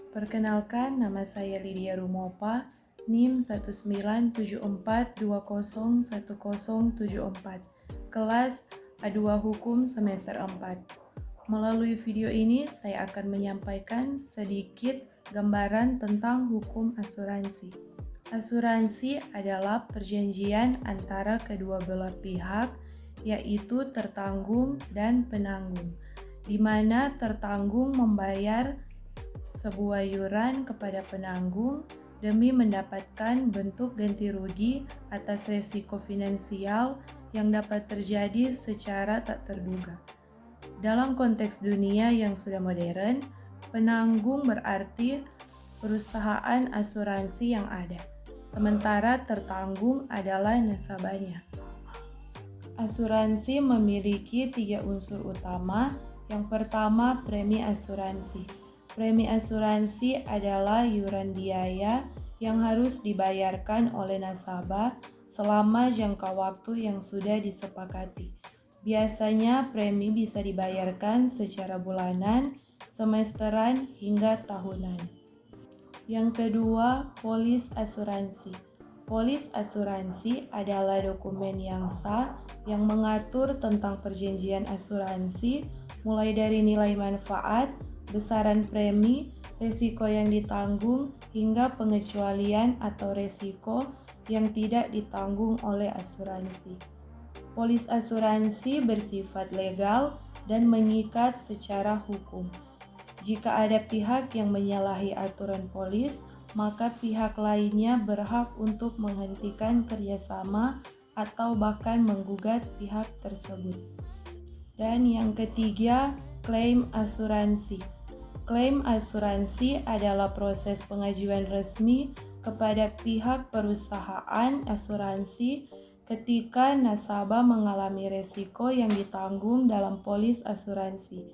Perkenalkan, nama saya Lydia Rumopa, NIM 19742010074, kelas A2 Hukum semester 4. Melalui video ini, saya akan menyampaikan sedikit gambaran tentang hukum asuransi. Asuransi adalah perjanjian antara kedua belah pihak, yaitu tertanggung dan penanggung, di mana tertanggung membayar sebuah iuran kepada penanggung demi mendapatkan bentuk ganti rugi atas resiko finansial yang dapat terjadi secara tak terduga. Dalam konteks dunia yang sudah modern, penanggung berarti perusahaan asuransi yang ada, sementara tertanggung adalah nasabahnya. Asuransi memiliki 3 unsur utama. Yang pertama, premi asuransi. Premi asuransi adalah iuran biaya yang harus dibayarkan oleh nasabah selama jangka waktu yang sudah disepakati. Biasanya premi bisa dibayarkan secara bulanan, semesteran, hingga tahunan. Yang kedua, polis asuransi. Polis asuransi adalah dokumen yang sah yang mengatur tentang perjanjian asuransi, mulai dari nilai manfaat, besaran premi, risiko yang ditanggung, hingga pengecualian atau risiko yang tidak ditanggung oleh asuransi. Polis asuransi bersifat legal dan mengikat secara hukum. Jika ada pihak yang menyalahi aturan polis, maka pihak lainnya berhak untuk menghentikan kerjasama atau bahkan menggugat pihak tersebut. Dan yang ketiga, klaim asuransi. Klaim asuransi adalah proses pengajuan resmi kepada pihak perusahaan asuransi ketika nasabah mengalami risiko yang ditanggung dalam polis asuransi.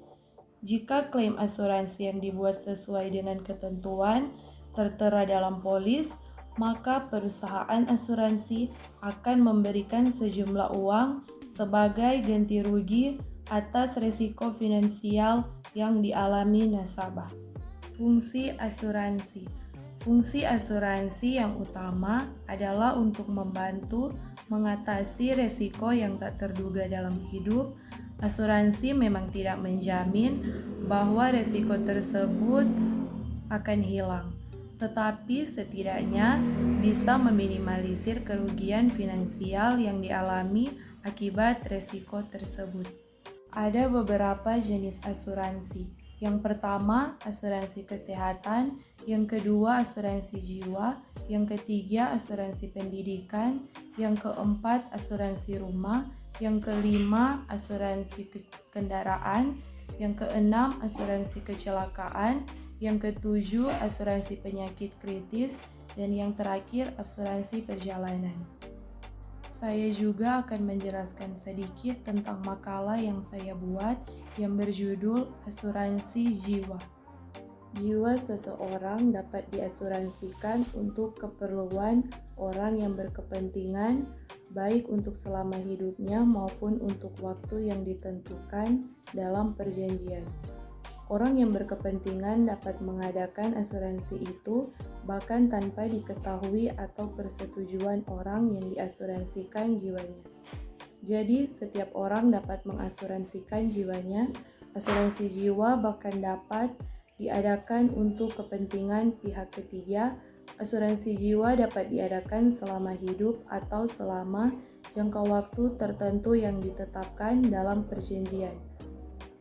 Jika klaim asuransi yang dibuat sesuai dengan ketentuan tertera dalam polis, maka perusahaan asuransi akan memberikan sejumlah uang sebagai ganti rugi atas risiko finansial yang dialami nasabah. Fungsi asuransi. Fungsi asuransi yang utama adalah untuk membantu mengatasi risiko yang tak terduga dalam hidup. Asuransi memang tidak menjamin bahwa risiko tersebut akan hilang, tetapi setidaknya bisa meminimalisir kerugian finansial yang dialami akibat risiko tersebut. Ada beberapa jenis asuransi. Yang pertama, asuransi kesehatan. Yang kedua, asuransi jiwa. Yang ketiga, asuransi pendidikan. Yang keempat, asuransi rumah. Yang kelima, asuransi kendaraan. Yang keenam, asuransi kecelakaan. Yang ketujuh, asuransi penyakit kritis. Dan yang terakhir, asuransi perjalanan. Saya juga akan menjelaskan sedikit tentang makalah yang saya buat yang berjudul Asuransi Jiwa. Jiwa seseorang dapat diasuransikan untuk keperluan orang yang berkepentingan, baik untuk selama hidupnya maupun untuk waktu yang ditentukan dalam perjanjian. Orang yang berkepentingan dapat mengadakan asuransi itu bahkan tanpa diketahui atau persetujuan orang yang diasuransikan jiwanya. Jadi, setiap orang dapat mengasuransikan jiwanya. Asuransi jiwa bahkan dapat diadakan untuk kepentingan pihak ketiga. Asuransi jiwa dapat diadakan selama hidup atau selama jangka waktu tertentu yang ditetapkan dalam perjanjian.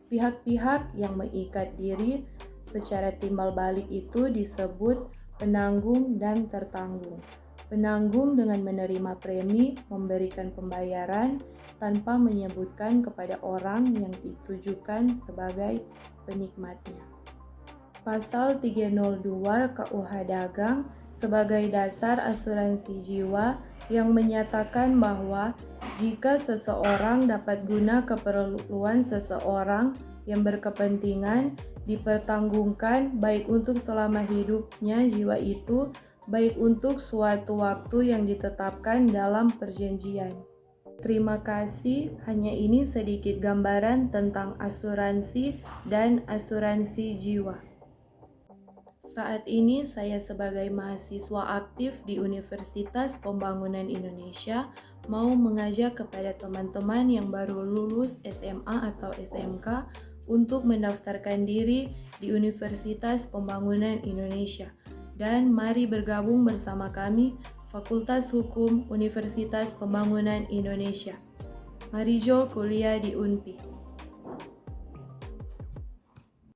Pihak-pihak yang mengikat diri secara timbal balik itu disebut penanggung dan tertanggung. Penanggung dengan menerima premi memberikan pembayaran tanpa menyebutkan kepada orang yang ditujukan sebagai penikmatnya. Pasal 302 KUH Dagang sebagai dasar asuransi jiwa yang menyatakan bahwa jika seseorang dapat guna keperluan seseorang yang berkepentingan dipertanggungkan baik untuk selama hidupnya jiwa itu, baik untuk suatu waktu yang ditetapkan dalam perjanjian. Terima kasih, hanya ini sedikit gambaran tentang asuransi dan asuransi jiwa. Saat ini saya sebagai mahasiswa aktif di Universitas Pembangunan Indonesia mau mengajak kepada teman-teman yang baru lulus SMA atau SMK untuk mendaftarkan diri di Universitas Pembangunan Indonesia. Dan mari bergabung bersama kami, Fakultas Hukum Universitas Pembangunan Indonesia. Mari jo kuliah di UNPI.